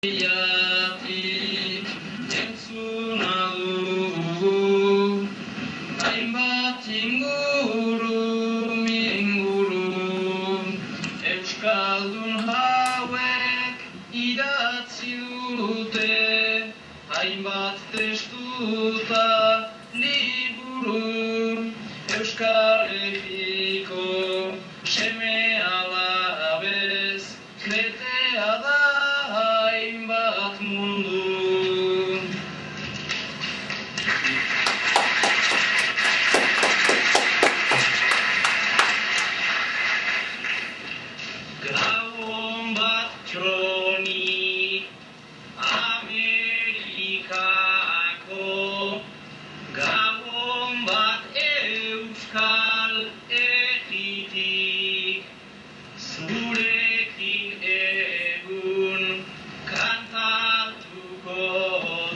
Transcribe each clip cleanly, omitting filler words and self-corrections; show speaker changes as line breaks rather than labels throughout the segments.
Iatik entzuna dugu, hainbat inguru, Euskaldun hauek idatzi dute, hainbat testuta liburu, Euskal Herriko seme alabez, betea da hainbat mundu. Gabon bat kronik Amerikako, Gabon bat Euskal Herritik, zurekin egun kantatuko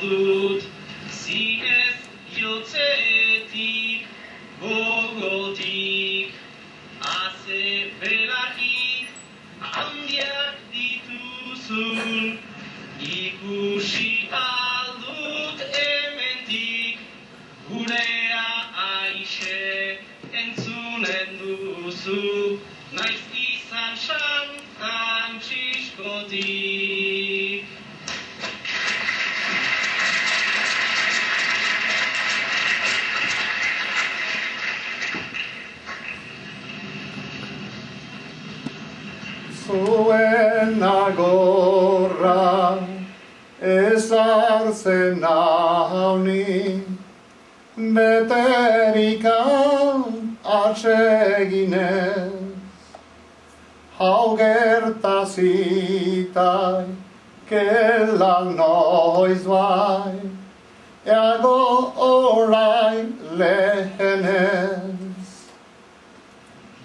dut, zinez jotzetik, gogotik, azepelaki handiak dituzun, ikusi aldut hemendik, gurea aixe entzunen duzu, naiz izan San Frantziskotik.
Zuen agorra ezartzen nauni, beterikan atseginez, hau gertazitai kelan noiz bai, eago orain lehenez.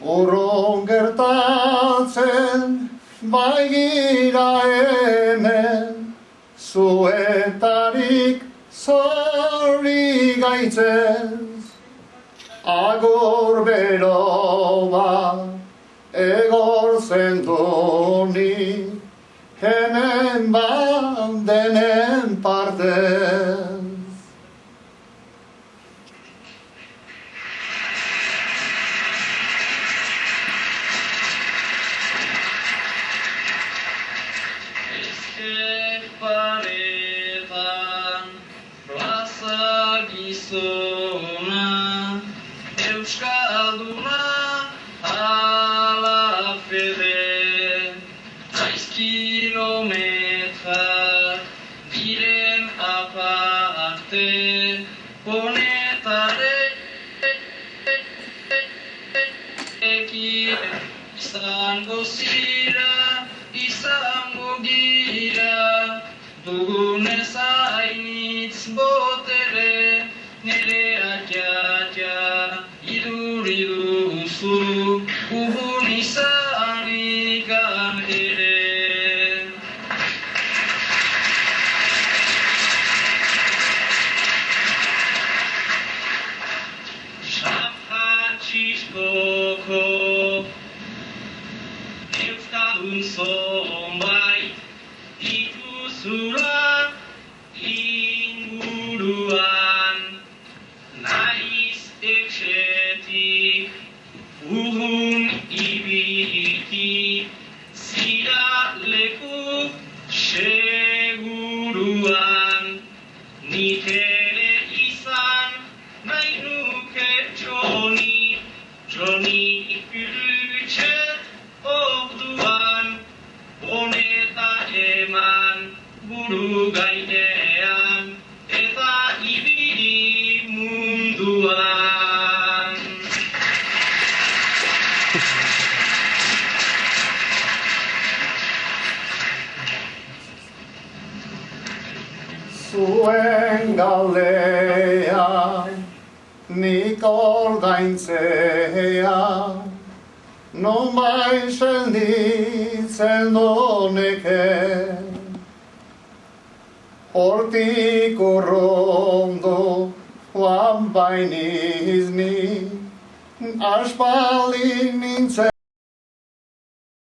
Urrun gertatzen baigira hemen, zuetarik zorri gaitzez, agur bero bat egortzen duni, hemen bandenen partez.
Paretan plaza gizona, Euskalduna ala fede, 6 kilometrak diren aparte, honetarekin izango zira, izango gira, dugunez hainitz botere, nire atxatxa iduri duzu, ubun izanikan ere. San Frantziskoko Euskaldun zonbait dituzula inguruan, naiz etxetik urrun ibiliki, zira leku seguruan, nik ere izan nahi nuke Joni ipurutxet orduan, honeta eman buru gainean, eta ibili munduan.
Zuen galdea nik ordaintzea, non bai senditzen doneke, hortik urrondo joan bainiz ni, aspaldi nintzen